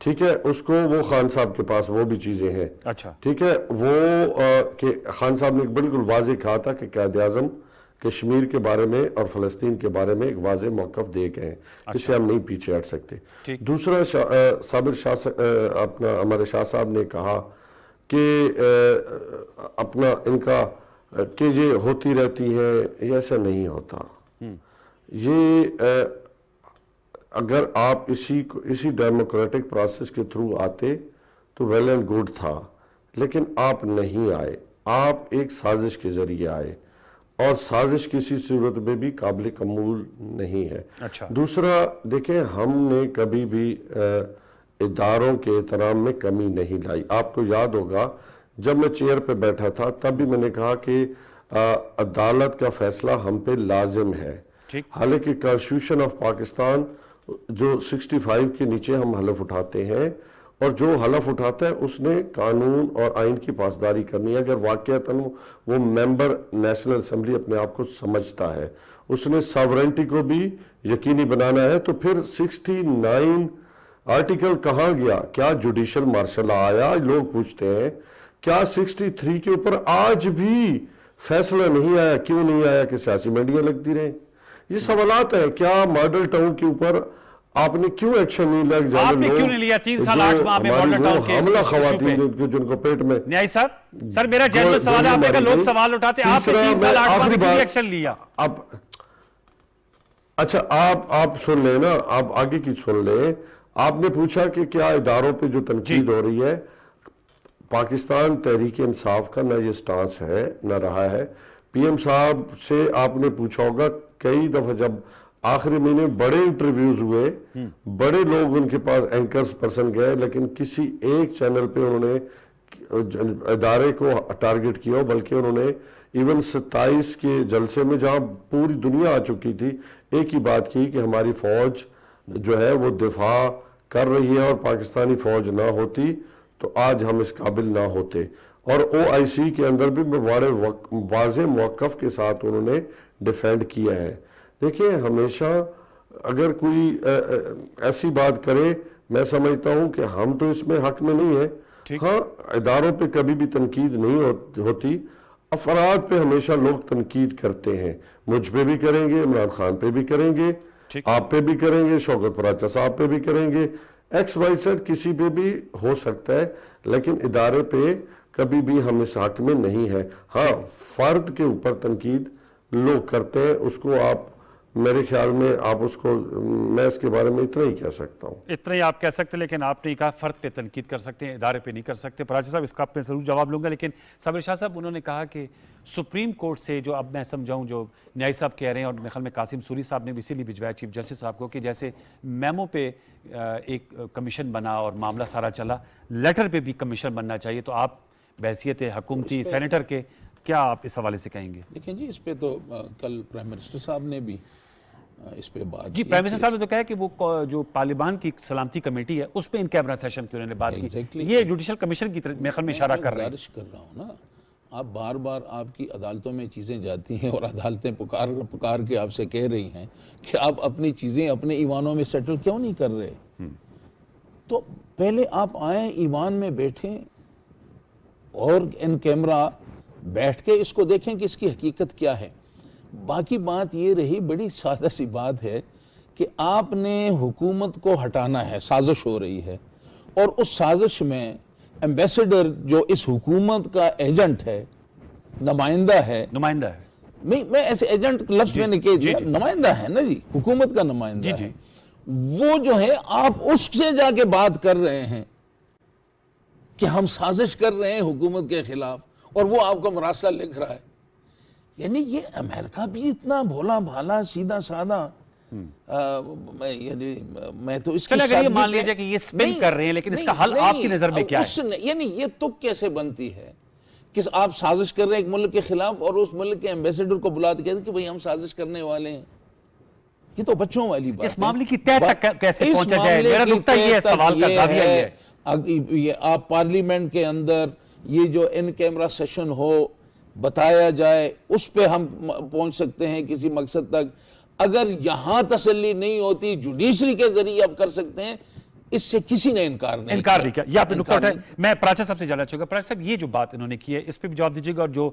ٹھیک ہے, اس کو وہ خان صاحب کے پاس وہ بھی چیزیں ہیں. اچھا ٹھیک ہے, وہ کہ خان صاحب نے بالکل واضح کہا تھا کہ قائد اعظم کشمیر کے بارے میں اور فلسطین کے بارے میں ایک واضح موقف دے گئے ہیں, اسے ہم نہیں پیچھے ہٹ سکتے. دوسرا صابر شاہ اپنا ہمارے شاہ صاحب نے کہا کہ اپنا ان کا کہ یہ ہوتی رہتی ہے, یہ ایسا نہیں ہوتا. یہ اگر آپ اسی ڈیموکریٹک پروسیس کے تھرو آتے تو ویل اینڈ گڈ تھا, لیکن آپ نہیں آئے, آپ ایک سازش کے ذریعے آئے, اور سازش کسی صورت میں بھی قابل قبول نہیں ہے. دوسرا دیکھیں, ہم نے کبھی بھی اداروں کے احترام میں کمی نہیں لائی. آپ کو یاد ہوگا جب میں چیئر پہ بیٹھا تھا تب بھی میں نے کہا کہ عدالت کا فیصلہ ہم پہ لازم ہے. حالانکہ کانسٹیٹیوشن آف پاکستان جو 65 کے نیچے ہم حلف اٹھاتے ہیں, اور جو حلف اٹھاتا ہے اس نے قانون اور آئین کی پاسداری کرنی ہے. اگر واقعتاً وہ ممبر نیشنل اسمبلی اپنے آپ کو سمجھتا ہے, اس نے ساورنٹی کو بھی یقینی بنانا ہے, تو پھر 69 آرٹیکل کہاں گیا؟ کیا جوڈیشل مارشل آیا؟ لوگ پوچھتے ہیں کیا 63 کے اوپر آج بھی فیصلہ نہیں آیا؟ کیوں نہیں آیا؟ کہ سیاسی منڈیاں لگتی رہیں؟ یہ سوالات ہیں. کیا ماڈل ٹاؤن کے اوپر آپ نے کیوں ایکشن نہیں لگ جانے؟ آپ نے کیوں نہیں لیا 3 سال 8 ماہ میں ماڈل ٹاؤن کے حملہ خواتین جن کو پیٹ میں. نیائی صاحب, سر میرا جنرل سوال ہے, آپ نے کہا لوگ سوال اٹھاتے, آپ نے 3 سال 8 ماہ میں کیوں ایکشن لیا؟ اب اچھا آپ سن لیں نا, آپ آگے کی سن لیں. آپ نے پوچھا کہ کیا اداروں پہ جو تنقید ہو رہی ہے, پاکستان تحریک انصاف کا نہ یہ سٹانس ہے نہ رہا ہے. پی ایم صاحب سے آپ نے پوچھا ہوگا کئی دفعہ, جب آخری مہینے بڑے انٹرویوز ہوئے, بڑے لوگ ان کے پاس اینکرز پرسن گئے, لیکن کسی ایک چینل پہ انہوں نے ادارے کو ٹارگٹ کیا, بلکہ انہوں نے ایون 27 کے جلسے میں جہاں پوری دنیا آ چکی تھی, ایک ہی بات کی کہ ہماری فوج جو ہے وہ دفاع کر رہی ہے, اور پاکستانی فوج نہ ہوتی تو آج ہم اس قابل نہ ہوتے. اور OIC کے اندر بھی بڑے واضح موقف کے ساتھ انہوں نے ڈیفینڈ کیا ہے. دیکھیں, ہمیشہ اگر کوئی ایسی بات کرے, میں سمجھتا ہوں کہ ہم تو اس میں حق میں نہیں ہیں. ہاں, اداروں پہ کبھی بھی تنقید نہیں ہوتی, افراد پہ ہمیشہ لوگ تنقید کرتے ہیں. مجھ پہ بھی کریں گے, عمران خان پہ بھی کریں گے, آپ پہ بھی کریں گے, شوکت پراچا صاحب پہ بھی کریں گے, XYZ کسی پہ بھی ہو سکتا ہے, لیکن ادارے پہ کبھی بھی ہم اس حق میں نہیں ہے. ہاں, فرد کے اوپر تنقید لوگ کرتے ہیں, اس کو آپ میرے خیال میں آپ اس کو, میں اس کے بارے میں اتنا ہی کہہ سکتا ہوں. اتنا ہی آپ کہہ سکتے, لیکن آپ نے کہا فرد پہ تنقید کر سکتے ہیں, ادارے پہ نہیں کر سکتے. پراچا صاحب اس کا آپ میں ضرور جواب لوں گا, لیکن صابر شاہ صاحب انہوں نے کہا کہ سپریم کورٹ سے جو اب میں سمجھاؤں جو نیائی صاحب کہہ رہے ہیں, اور میرے خیال میں قاسم سوری صاحب نے بھی اسی لیے بھجوایا چیف جسٹس صاحب کو کہ جیسے میمو پہ ایک کمیشن بنا اور معاملہ سارا چلا, لیٹر پہ بھی کمیشن بننا چاہیے. تو آپ بحیثیت حکومتی سینیٹر کے کیا آپ اس حوالے سے کہیں گے؟ دیکھیں جی, اس پہ تو کل پرائم منسٹر صاحب نے بھی اس پہ بات جی, پرائم منسٹر صاحب نے تو کہا کہ وہ جو طالبان کی سلامتی کمیٹی ہے اس پہ ان کیمرہ سیشن کی انہوں نے بات کی. یہ جوڈیشل کمیشن کی میرے خیال میں اشارہ کر رہے ہیں. گزارش کر رہا ہوں نا, آپ بار بار آپ کی عدالتوں میں چیزیں جاتی ہیں اور عدالتیں پکار کے آپ سے کہہ رہی ہیں کہ آپ اپنی چیزیں اپنے ایوانوں میں سیٹل کیوں نہیں کر رہے. تو پہلے آپ آئیں, ایوان میں بیٹھیں اور ان کیمرہ بیٹھ کے اس کو دیکھیں کہ اس کی حقیقت کیا ہے. باقی بات یہ رہی, بڑی سادہ سی بات ہے کہ آپ نے حکومت کو ہٹانا ہے, سازش ہو رہی ہے, اور اس سازش میں ایمبیسڈر جو اس حکومت کا ایجنٹ ہے, نمائندہ ہے, میں ایسے ایجنٹ لفظ میں نے کہہ دیا, نمائندہ ہے نا جی, حکومت کا نمائندہ ہے, وہ جو ہے آپ اس سے جا کے بات کر رہے ہیں کہ ہم سازش کر رہے ہیں حکومت کے خلاف, اور وہ آپ کو مراسلہ لکھ رہا ہے. یعنی یہ امریکہ بھی اتنا بھولا بھالا سیدھا سادہ, یعنی میں تو اس چلے اگر یہ مان لیجئے کہ یہ سپن کر رہے ہیں, لیکن اس کا حل آپ کی نظر میں کیا ہے؟ یعنی یہ تک کیسے بنتی ہے کہ آپ سازش کر رہے ہیں ایک ملک کے خلاف, اور اس ملک کے ایمبیسڈر کو بلا کے کہتے ہیں کہ بھئی ہم سازش کرنے والے ہیں. یہ تو بچوں والی بات ہے. اس معاملے کی تہہ تک کیسے پہنچا جائے, میرا نقطہ یہ ہے, سوال کا زاویہ یہ ہے. یہ آپ پارلیمنٹ کے اندر یہ جو ان کیمرہ سیشن ہو بتایا جائے, اس پہ ہم پہنچ سکتے ہیں کسی مقصد تک. اگر یہاں تسلی نہیں ہوتی, جوڈیشری کے ذریعے آپ کر سکتے ہیں. اس سے کسی نے انکار نہیں کیا یہ آپ نے نکتہ اٹھایا. میں پراچا صاحب سے جاننا چاہوں گا. پراچا صاحب یہ جو بات انہوں نے کی ہے اس پہ بھی جواب دیجیے گا, اور جو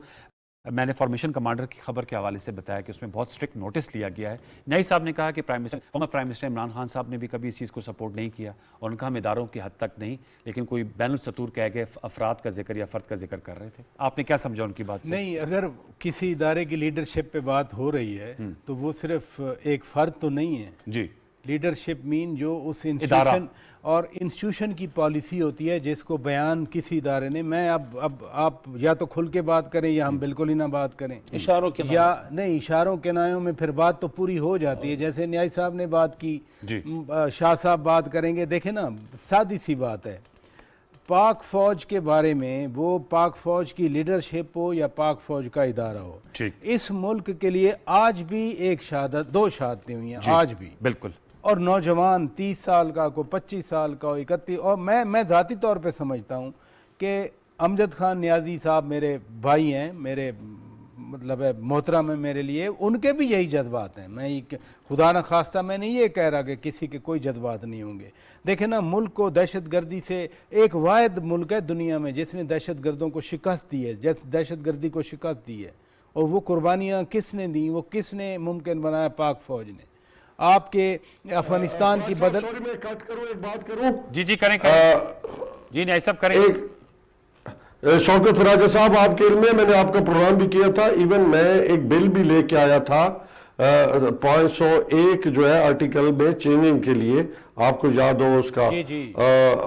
میں نے فارمیشن کمانڈر کی خبر کے حوالے سے بتایا کہ اس میں بہت سٹرکٹ نوٹس لیا گیا ہے. نئی صاحب نے کہا کہ former prime minister Imran Khan صاحب نے بھی کبھی اس چیز کو سپورٹ نہیں کیا, اور ان کا ہم اداروں کی حد تک نہیں, لیکن کوئی بین السطور کہہ گئے افراد کا ذکر یا فرد کا ذکر کر رہے تھے. آپ نے کیا سمجھا ان کی بات سے؟ نہیں, اگر کسی ادارے کی لیڈرشپ پہ بات ہو رہی ہے تو وہ صرف ایک فرد تو نہیں ہے. جی, لیڈرشپ مین جو اس انسٹیٹیوشن اور انسٹیٹیوشن کی پالیسی ہوتی ہے جس کو بیان کسی ادارے نے, میں اب آپ یا تو کھل کے بات کریں یا ہم بالکل ہی نہ بات کریں, اشاروں کے یا نہیں اشاروں کے نایوں میں پھر بات تو پوری ہو جاتی ہے. جیسے نیائی صاحب نے بات کی, شاہ صاحب بات کریں گے. دیکھیں نا, سادی سی بات ہے, پاک فوج کے بارے میں, وہ پاک فوج کی لیڈرشپ ہو یا پاک فوج کا ادارہ ہو, اس ملک کے لیے آج بھی ایک شہادت, 2 شہادتیں ہوئی ہیں آج بھی. بالکل. اور نوجوان 30 سال کا, کو 25 سال کا, 31, اور میں ذاتی طور پہ سمجھتا ہوں کہ امجد خان نیازی صاحب میرے بھائی ہیں, میرے مطلب ہے محترم ہے میرے لیے, ان کے بھی یہی جذبات ہیں. میں خدا نہ خواستہ میں نہیں یہ کہہ رہا کہ کسی کے کوئی جذبات نہیں ہوں گے. دیکھیں نا, ملک کو دہشت گردی سے, ایک واحد ملک ہے دنیا میں جس نے دہشت گردوں کو شکست دی ہے, دہشت گردی کو شکست دی ہے, اور وہ قربانیاں کس نے دیں, وہ کس نے ممکن بنایا؟ پاک فوج نے. آپ کے افغانستان کی بدل, سوری میں کٹ کروں, ایک بات کروں. جی کریں. جی نہیں سب کریں. شوکت راجہ صاحب, آپ کے علم میں نے آپ کا پروگرام بھی کیا تھا, ایون میں ایک بل بھی لے کے آیا تھا 501 جو ہے آرٹیکل میں چینجنگ کے لیے, آپ کو یاد ہو اس کا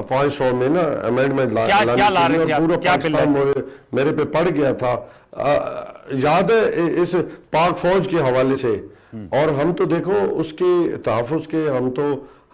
500 میں نا امینڈمنٹ لانے کے لیے, پورا پاکستان میرے پہ پڑ گیا تھا. یاد ہے اس پاک فوج کے حوالے سے, اور ہم تو دیکھو اس کے تحفظ کے ہم تو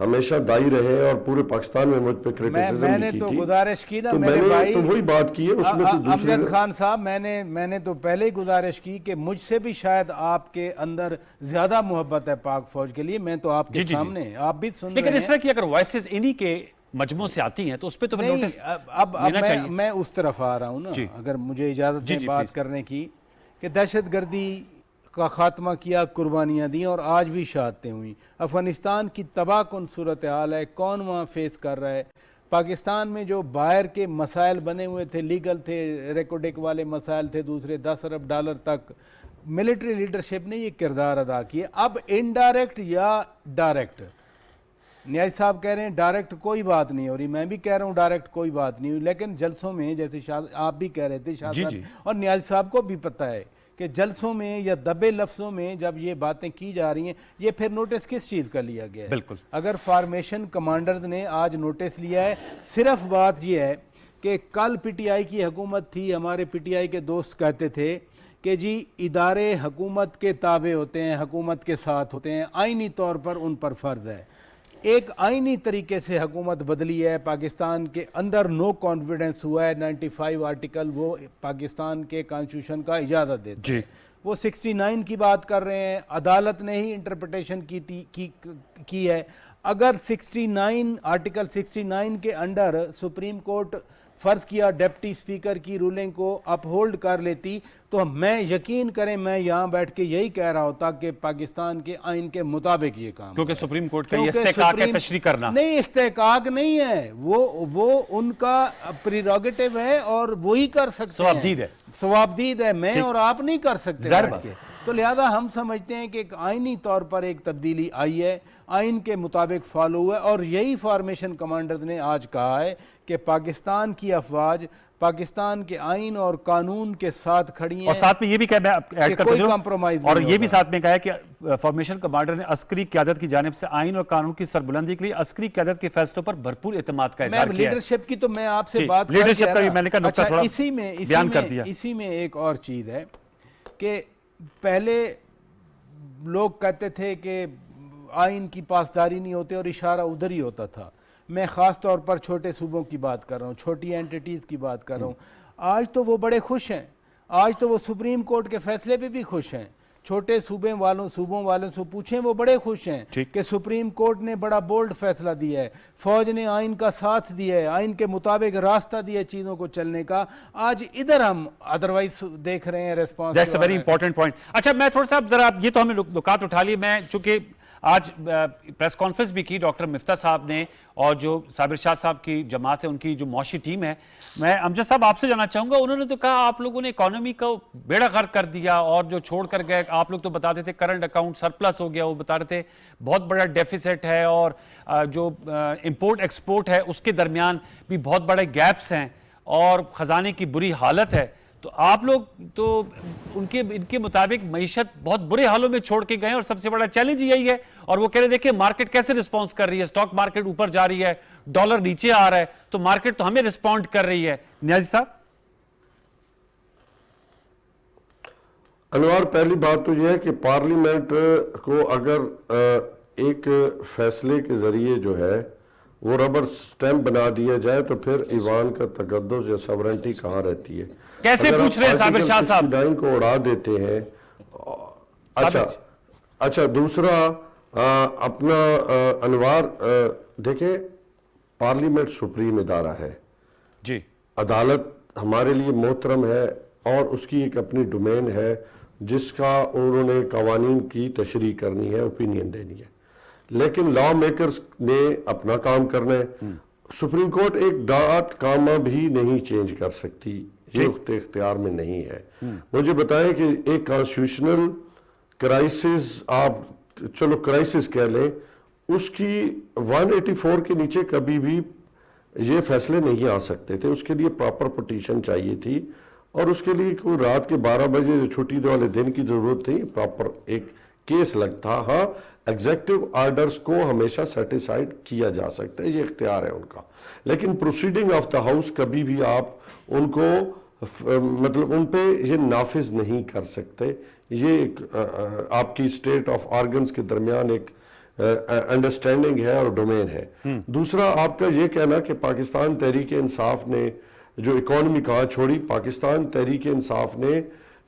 ہمیشہ دائی رہے, اور پورے پاکستان میں مجھ پہ کریٹیسزم میں نے تو گزارش کی نا میرے بھائی, تو وہی بات کی ہے اس میں. امجد خان صاحب, میں نے تو پہلے ہی گزارش کی کہ مجھ سے بھی شاید آپ کے اندر زیادہ محبت ہے پاک فوج کے لیے. میں تو آپ کے سامنے, آپ بھی سن رہے ہیں, لیکن اس طرح کی اگر وائسز انہی کے مجموع سے آتی ہیں تو اس پہ تو نوٹس لینا چاہیے. میں اس طرف آ رہا ہوں نا, اگر مجھے اجازت دیں بات کرنے کی, کہ دہشت گردی کا خاتمہ کیا, قربانیاں دیں, اور آج بھی شہادتیں ہوئیں. افغانستان کی تباہ کن صورتحال ہے, کون وہاں فیس کر رہا ہے؟ پاکستان میں جو باہر کے مسائل بنے ہوئے تھے, لیگل تھے, ریکوڈک والے مسائل تھے, دوسرے $10 ارب تک, ملٹری لیڈرشپ نے یہ کردار ادا کیا. اب انڈائریکٹ یا ڈائریکٹ, نیاز صاحب کہہ رہے ہیں ڈائریکٹ کوئی بات نہیں ہو رہی, میں بھی کہہ رہا ہوں ڈائریکٹ کوئی بات نہیں ہوئی, لیکن جلسوں میں جیسے آپ بھی کہہ رہے تھے شاہ صاحب, اور نیاز صاحب کو بھی پتہ ہے کہ جلسوں میں یا دبے لفظوں میں جب یہ باتیں کی جا رہی ہیں, یہ پھر نوٹس کس چیز کا لیا گیا ہے؟ بالکل. اگر فارمیشن کمانڈرز نے آج نوٹس لیا ہے, صرف بات یہ ہے کہ کل پی ٹی آئی کی حکومت تھی, ہمارے پی ٹی آئی کے دوست کہتے تھے کہ جی ادارے حکومت کے تابع ہوتے ہیں, حکومت کے ساتھ ہوتے ہیں, آئینی طور پر ان پر فرض ہے. ایک آئینی طریقے سے حکومت بدلی ہے, پاکستان کے اندر نو کانفیڈنس ہوا ہے, 95 آرٹیکل وہ پاکستان کے کانسٹیٹیوشن کا اجازت دیتا ہے. وہ 69 کی بات کر رہے ہیں, عدالت نے ہی انٹرپریٹیشن کی ہے. اگر 69 آرٹیکل 69 کے انڈر سپریم کورٹ فرض کیا ڈیپٹی اسپیکر کی رولنگ کو اپ ہولڈ کر لیتی, تو میں یقین کریں میں یہاں بیٹھ کے یہی کہہ رہا ہوتا کہ پاکستان کے آئین کے مطابق یہ کام, کیونکہ سپریم کورٹ کا یہ استحقاق ہے تشریح کرنا. نہیں, استحقاق نہیں ہے, وہ ان کا پریروگیٹو ہے اور وہی کر سکتے ہیں, ثوابدید ہے, میں اور آپ نہیں کر سکتے. تو لہذا ہم سمجھتے ہیں کہ ایک آئینی طور پر ایک تبدیلی آئی ہے, آئین کے مطابق فالو ہوا ہے, اور یہی فارمیشن کمانڈرز نے آج کہا ہے کہ پاکستان کی افواج پاکستان کے آئین اور قانون کے ساتھ کھڑی ہیں, اور ساتھ میں یہ بھی کہا, میں ایڈ کرتا ہوں, اور یہ بھی ساتھ میں کہا ہے کہ فارمیشن کمانڈر نے عسکری قیادت کی جانب سے آئین اور قانون کی سربلندی کے لیے عسکری قیادت کے فیصلوں پر بھرپور اعتماد کا اظہار کیا ہے. لیڈرشپ کی تو میں آپ سے بات کر لیڈرشپ کا بھی میں نے کہا نقطہ تھوڑا بیان کر دیا. اسی میں ایک اور چیز ہے کہ پہلے لوگ کہتے تھے کہ آئین کی پاسداری نہیں ہوتے اور اشارہ ادھر ہی ہوتا تھا. میں خاص طور پر چھوٹے صوبوں کی بات کر رہا ہوں, چھوٹی اینٹیٹیز کی بات کر رہا ہوں. آج تو وہ بڑے خوش ہیں, آج تو وہ سپریم کورٹ کے فیصلے پہ بھی خوش ہیں. چھوٹے صوبوں والوں سے پوچھیں, وہ بڑے خوش ہیں کہ سپریم کورٹ نے بڑا بولڈ فیصلہ دیا ہے, فوج نے آئین کا ساتھ دیا ہے, آئین کے مطابق راستہ دیا ہے چیزوں کو چلنے کا. آج ادھر ہم ادروائز دیکھ رہے ہیں response. That's a very important point. اچھا میں تھوڑا سا ذرا یہ تو ہمیں نکات اٹھا لیے, میں چونکہ آج پریس کانفرنس بھی کی ڈاکٹر مفتاح صاحب نے اور جو صابر شاہ صاحب کی جماعت ہے ان کی جو معاشی ٹیم ہے. میں امجد صاحب آپ سے جاننا چاہوں گا, انہوں نے تو کہا آپ لوگوں نے اکانومی کو بیڑا غرق کر دیا اور جو چھوڑ کر گئے, آپ لوگ تو بتاتے تھے کرنٹ اکاؤنٹ سرپلس ہو گیا, وہ بتا رہے تھے بہت بڑا ڈیفیسٹ ہے اور جو امپورٹ ایکسپورٹ ہے اس کے درمیان بھی بہت بڑے گیپس ہیں اور خزانے کی بری حالت ہے. تو آپ لوگ تو ان کے مطابق معیشت بہت برے حالوں میں چھوڑ کے گئے ہیں اور سب سے بڑا چیلنج یہی ہے. اور وہ کہہ رہے دیکھیں مارکیٹ کیسے رسپانس کر رہی ہے, اسٹاک مارکیٹ اوپر جا رہی ہے, ڈالر نیچے آ رہا ہے, تو مارکیٹ تو ہمیں رسپونڈ کر رہی ہے. نیازی صاحب. انوار, پہلی بات تو یہ ہے کہ پارلیمنٹ کو اگر ایک فیصلے کے ذریعے جو ہے وہ ربر سٹیمپ بنا دیا جائے تو پھر ایوان کا تقدس یا سورنٹی کہاں رہتی ہے؟ کیسے پوچھ رہے ہیں صابر شاہ صاحب؟ آرٹیکل 69 کو اڑا دیتے ہیں. اچھا دوسرا اپنا انوار دیکھیں, پارلیمنٹ سپریم ادارہ ہے جی, عدالت ہمارے لیے محترم ہے اور اس کی ایک اپنی ڈومین ہے جس کا انہوں نے قوانین کی تشریح کرنی ہے, اوپینین دینی ہے, لیکن لا میکرز نے اپنا کام کرنا ہے. سپریم کورٹ ایک ڈاٹ کاما بھی نہیں چینج کر سکتی, یہ اختیار میں نہیں ہے. مجھے بتائیں کہ ایک کانسٹیٹیوشنل کرائسس, آپ چلو کرائسس کہہ لیں, اس کی 184 کے نیچے کبھی بھی یہ فیصلے نہیں آ سکتے تھے. اس کے لیے پراپر پٹیشن چاہیے تھی اور اس کے لیے کوئی رات کے 12 بجے چھٹی والے دن کی ضرورت تھی, پراپر ایک کیس لگتا. ہاں, ایگزیکٹو آرڈرز کو ہمیشہ سیٹیسفائیڈ کیا جا سکتا ہے, یہ اختیار ہے ان کا, لیکن پروسیڈنگ آف دا ہاؤس کبھی بھی آپ ان کو مطلب ان پہ یہ نافذ نہیں کر سکتے. یہ ایک آپ کی اسٹیٹ آف آرگنز کے درمیان ایک انڈرسٹینڈنگ ہے اور ڈومین ہے. دوسرا آپ کا یہ کہنا کہ پاکستان تحریک انصاف نے جو اکانومی کہاں چھوڑی, پاکستان تحریک انصاف نے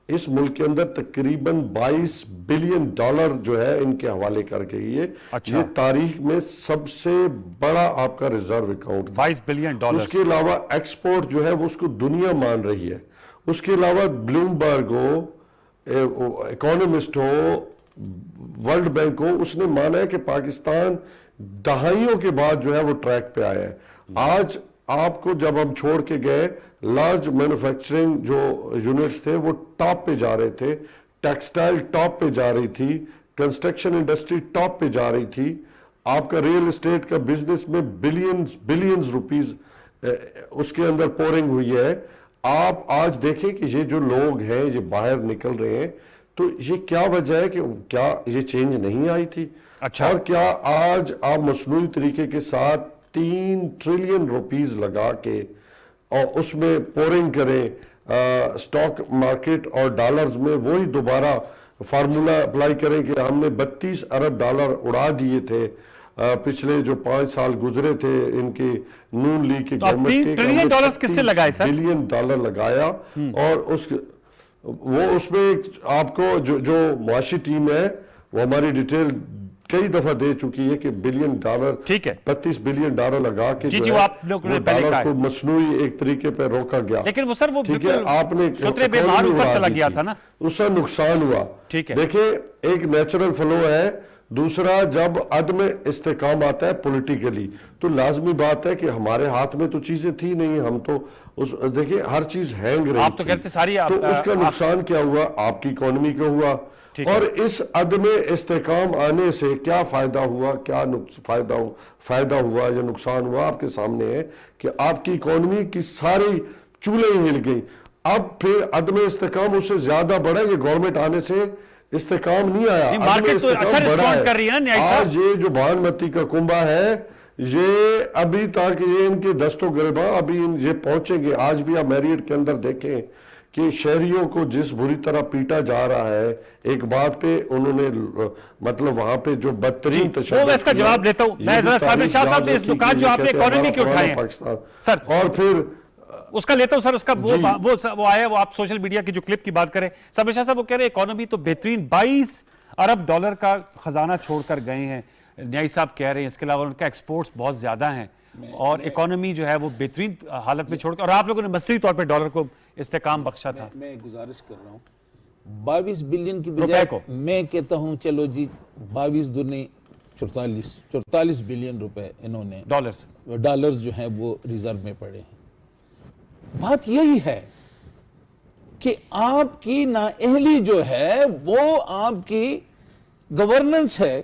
اس ملک کے اندر تقریباً 22 بلین ڈالر جو ہے ان کے حوالے کر کے یہ تاریخ میں سب سے بڑا آپ کا ریزرو اکاؤنٹ, 22 بلین ڈالر. اس کے علاوہ ایکسپورٹ جو ہے وہ اس کو دنیا مان رہی ہے. اس کے علاوہ بلومبرگ ہو, اکانومسٹ ہو, ورلڈ بینک ہو, اس نے مانا ہے کہ پاکستان دہائیوں کے بعد جو ہے وہ ٹریک پہ آیا ہے. آج آپ کو جب ہم چھوڑ کے گئے, لارج مینوفیکچرنگ جو یونٹس تھے وہ ٹاپ پہ جا رہے تھے, ٹیکسٹائل ٹاپ پہ جا رہی تھی, کنسٹرکشن انڈسٹری ٹاپ پہ جا رہی تھی, آپ کا ریل اسٹیٹ کا بزنس میں بلینز روپیز اس کے اندر پورنگ ہوئی ہے. آپ آج دیکھیں کہ یہ جو لوگ ہیں یہ باہر نکل رہے ہیں, تو یہ کیا وجہ ہے کہ کیا یہ چینج نہیں آئی تھی؟ اور کیا آج آپ مصنوعی طریقے کے ساتھ 3 ٹریلین روپیز لگا کے اور اس میں پورنگ کریں سٹاک مارکیٹ اور ڈالرز میں, وہی دوبارہ فارمولا اپلائی کریں کہ ہم نے 32 ارب ڈالر اڑا دیے تھے پچھلے جو 5 سال گزرے تھے ان کے نون لیگ کے گورنمنٹ کے, 3 ٹریلین ڈالرز کس سے لگائے سر؟ بلین ڈالر لگایا. اور اس میں آپ کو جو معاشی ٹیم ہے وہ ہماری ڈیٹیل کئی دفعہ دے چکی ہے کہ بلین ڈالر, 32 بلین ڈالر لگا کے جو ہے ڈالر کو مصنوعی ایک طریقے پہ روکا گیا. لیکن وہ سر وہ ٹھیک ہے, آپ نے چلا گیا تھا نا, اس سے نقصان ہوا. دیکھیں ایک نیچرل فلو ہے. دوسرا, جب عدم استحکام آتا ہے پولیٹیکلی تو لازمی بات ہے کہ ہمارے ہاتھ میں تو چیزیں تھی نہیں, ہم تو دیکھیں ہر چیز ہینگ رہی آپ تو کہتے ساری, تو اس کا نقصان کیا ہوا؟ آپ کی اکانومی کا ہوا. اور اس عدم استحکام آنے سے کیا فائدہ ہوا, کیا فائدہ ہوا یا نقصان ہوا آپ کے سامنے ہے کہ آپ کی اکانومی کی ساری چولیں ہل گئی. اب پھر عدم استحکام اس سے زیادہ بڑھا, یہ گورنمنٹ آنے سے استحکام نہیں آیا, مارکیٹ تو اچھا ریسپونڈ کر رہی ہے نا. آج یہ جو بھانمتی کا کنبہ ہے یہ ابھی تک یہ ان کے دستوں گریباں ابھی یہ پہنچیں گے. آج بھی آپ میریٹ کے اندر دیکھیں کہ شہریوں کو جس بری طرح پیٹا جا رہا ہے, ایک بات پہ انہوں نے مطلب وہاں پہ جو بدترین تشدد, میں اس کا جواب لیتا ہوں. میں ذرا صابر شاہ صاحب سے اس نکات جو آپ نے اکانومی کے اٹھائے ہیں سر, اور پھر اس کا لیتا ہوں سر. اس کا وہ آیا, وہ آپ سوشل میڈیا کی جو کلپ کی بات کریں, صابر شاہ صاحب وہ کہہ رہے ہیں اکانومی تو بہترین 22 ارب ڈالر کا خزانہ چھوڑ کر گئے ہیں. نیائی صاحب کہہ رہے ہیں اس کے علاوہ ان کا ایکسپورٹس بہت زیادہ ہیں اور اکانومی جو ہے وہ بہترین حالت میں چھوڑ کر, اور آپ لوگوں نے مصنوعی طور پہ ڈالر کو استحکام بخشا تھا. میں گزارش کر رہا ہوں 22 بلین کی بجائے میں کہتا ہوں چلو جی 22 دنی 44 بلین روپے انہوں نے ڈالرز جو ہیں وہ ریزرو میں پڑے ہیں۔ بات یہی ہے کہ آپ کی نااہلی جو ہے وہ آپ کی گورننس ہے،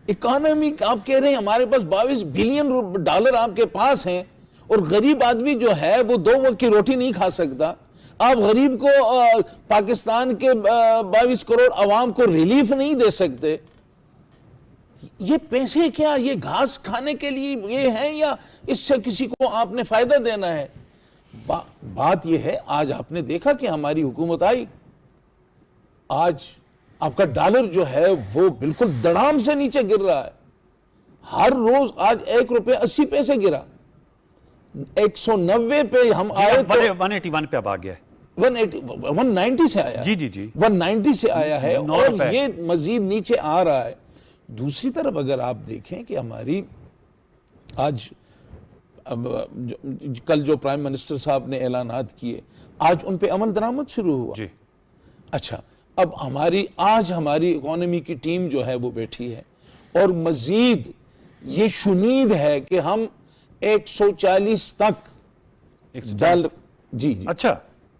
اکانومی آپ کہہ رہے ہیں ہمارے پاس 22 بلین ڈالر آپ کے پاس ہیں اور غریب آدمی جو ہے وہ 2 وقت کی روٹی نہیں کھا سکتا، آپ غریب کو پاکستان کے 22 کروڑ عوام کو ریلیف نہیں دے سکتے۔ یہ پیسے کیا یہ گھاس کھانے کے لیے یہ ہیں یا اس سے کسی کو آپ نے فائدہ دینا ہے؟ بات یہ ہے آج آپ نے دیکھا کہ ہماری حکومت آئی، آج آپ کا ڈالر جو ہے وہ بالکل دڑام سے نیچے گر رہا ہے، ہر روز آج 1 روپے 80 پیسے گرا، 190 پہ ہم آئے تو 181 پہ اب آ گیا ہے، 190 سے آیا، جی 190 سے آیا ہے اور یہ مزید نیچے آ رہا ہے۔ دوسری طرف اگر آپ دیکھیں کہ ہماری آج کل جو پرائم منسٹر صاحب نے اعلانات کیے، آج ان پہ عمل درآمد شروع ہوا۔ اچھا، اب آج ہماری اکانومی کی ٹیم جو ہے وہ بیٹھی ہے اور مزید یہ شنید ہے کہ ہم 140 تک ڈالر، جی اچھا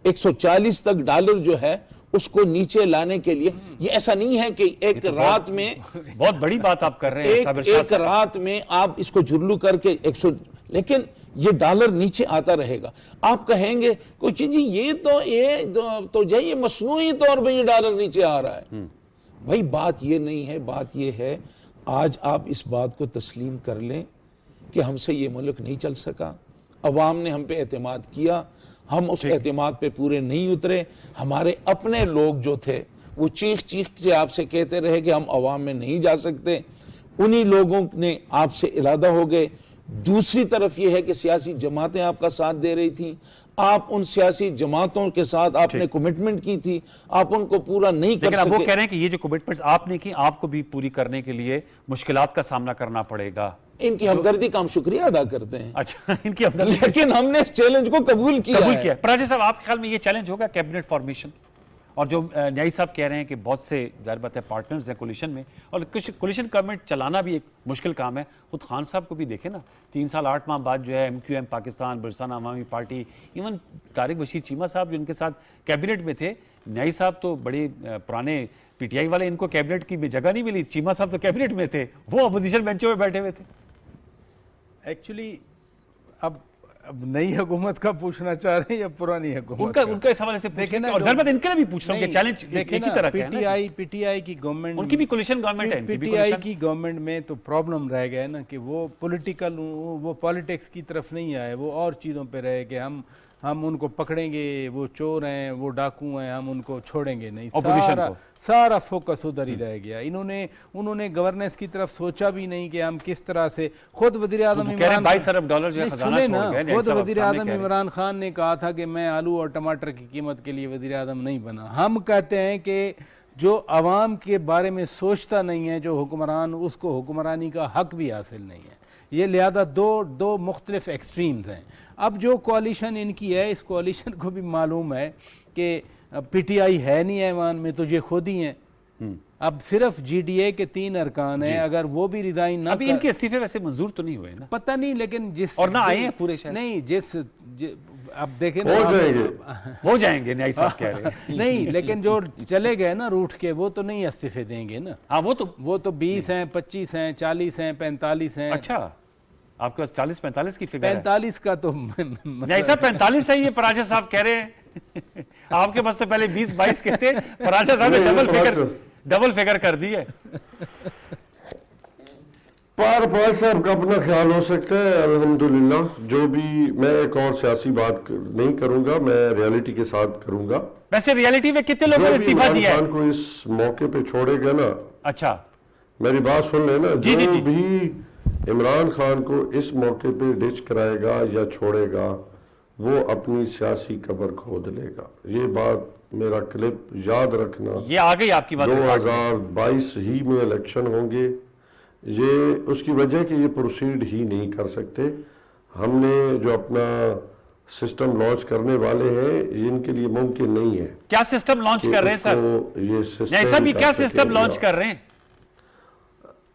140 تک ڈالر جو ہے اس کو نیچے لانے کے لیے، یہ ایسا نہیں ہے کہ ایک رات میں، بہت بڑی بات آپ کر رہے ہیں، ایک رات میں آپ اس کو جھرلو کر کے 100، لیکن یہ ڈالر نیچے آتا رہے گا۔ آپ کہیں گے کہ جی یہ تو یہ مصنوعی طور پہ یہ ڈالر نیچے آ رہا ہے۔ بھائی بات یہ نہیں ہے، بات یہ ہے آج آپ اس بات کو تسلیم کر لیں کہ ہم سے یہ ملک نہیں چل سکا، عوام نے ہم پہ اعتماد کیا، ہم اس اعتماد پہ پورے نہیں اترے، ہمارے اپنے لوگ جو تھے وہ چیخ کے آپ سے کہتے رہے کہ ہم عوام میں نہیں جا سکتے، انہی لوگوں نے آپ سے ارادہ ہو گئے۔ دوسری طرف یہ ہے کہ سیاسی جماعتیں آپ کا ساتھ دے رہی تھیں، آپ ان سیاسی جماعتوں کے ساتھ آپ نے کمٹمنٹ کی تھی، آپ ان کو پورا نہیں کر سکے۔ لیکن اب وہ کہہ رہے ہیں کہ یہ جو کمٹمنٹس آپ نے کی، آپ کو بھی پوری کرنے کے لیے مشکلات کا سامنا کرنا پڑے گا۔ ان کی ہمدردی کا ہم شکریہ ادا کرتے ہیں، اچھا ان کی ہمدردی، لیکن ہم نے اس چیلنج کو قبول کیا۔ پراجے صاحب آپ کے خیال میں یہ چیلنج ہوگا کیبنٹ فارمیشن؟ اور جو نیائی صاحب کہہ رہے ہیں کہ بہت سے ظاہر بات ہے پارٹنرز ہیں کولیشن میں، اور کولیشن گورنمنٹ چلانا بھی ایک مشکل کام ہے۔ خود خان صاحب کو بھی دیکھیں نا، 3 سال 8 ماہ بعد جو ہے MQM پاکستان، بلوچستان عوامی پارٹی، ایون طارق بشیر چیمہ صاحب جو ان کے ساتھ کیبنٹ میں تھے، نیائی صاحب تو بڑے پرانے PTI والے، ان کو کیبنٹ کی جگہ نہیں ملی، چیمہ صاحب تو کیبنٹ میں تھے، وہ اپوزیشن بینچوں میں بیٹھے ہوئے تھے۔ ایکچولی اب نئی حکومت کا پوچھنا چاہ رہے ہیں یا پرانی حکومت ان کا اس حوالے سے پوچھیں، اور ضرورت ان کے لیے بھی پوچھ رہا ہوں کہ چیلنج ایک ہی طرح کا ہے نا۔ پی ٹی آئی کی گورنمنٹ، ان کی بھی کولیشن گورنمنٹ ہے، پی ٹی آئی کی گورنمنٹ میں تو پرابلم رہ گیا نا کہ وہ پولیٹکس کی طرف نہیں آئے، وہ اور چیزوں پہ رہے کہ ہم ان کو پکڑیں گے، وہ چور ہیں، وہ ڈاکو ہیں، ہم ان کو چھوڑیں گے نہیں، سارا فوکس ادھر ہی رہ گیا۔ انہوں نے گورننس کی طرف سوچا بھی نہیں کہ ہم کس طرح سے، خود وزیر اعظم عمران خان نے کہا تھا کہ میں آلو اور ٹماٹر کی قیمت کے لیے وزیر اعظم نہیں بنا۔ ہم کہتے ہیں کہ جو عوام کے بارے میں سوچتا نہیں ہے جو حکمران، اس کو حکمرانی کا حق بھی حاصل نہیں ہے۔ یہ لہذا دو مختلف ایکسٹریمز ہیں۔ اب جو کوalition ان کی ہے، اس کوalition کو بھی معلوم ہے کہ پی ٹی آئی ہے نہیں ایوان میں تو یہ خود ہی ہیں۔ اب صرف GDA کے 3 ارکان ہیں، اگر وہ بھی ریزائن نہ، ابھی ان کے استعفے ویسے منظور تو نہیں ہوئے نا، پتہ نہیں، لیکن اور نہ آئے ہیں پورے شہر، نہیں اب دیکھیں ہو جائیں گے نیائی صاحب کہہ رہے ہیں نہیں، لیکن جو چلے گئے نا روٹ کے، وہ تو نہیں استعفے دیں گے نا۔ ہاں وہ تو 20 ہیں، 25 ہیں، 40 ہیں، 45 ہیں۔ اچھا آپ کے پاس 40-45 کی فگر ہے؟ 45 کا تو نیائی صاحب 45 ہے، یہ پراجہ صاحب کہہ رہے ہیں، آپ کے پاس سے پہلے 20-22 کہتے، پراجہ صاحب نے ڈبل فگر کر دی ہے۔ پار صاحب کا اپنا خیال ہو سکتا ہے، الحمدللہ۔ جو بھی میں ایک اور سیاسی بات نہیں کروں گا، میں ریالٹی کے ساتھ کروں گا۔ ویسے ریالٹی میں کتنے لوگوں نے استعفیٰ دیا ہے؟ عمران خان کو اس موقع پہ چھوڑے گا نا، اچھا میری بات سن لیں نا، جو بھی عمران خان کو اس موقع پہ ڈچ کرائے گا یا چھوڑے گا، وہ اپنی سیاسی قبر کھود لے گا۔ یہ بات میرا کلپ یاد رکھنا، یہ آ گئی آپ کی بات۔ 2022 ہی میں الیکشن ہوں گے، یہ اس کی وجہ کہ یہ پروسیڈ ہی نہیں کر سکتے۔ ہم نے جو اپنا سسٹم لانچ کرنے والے ہیں، یہ ان کے لیے ممکن نہیں ہے۔ کیا سسٹم لانچ کر رہے ہیں سر؟ یہ صاحب یہ کیا سسٹم لانچ کر رہے ہیں؟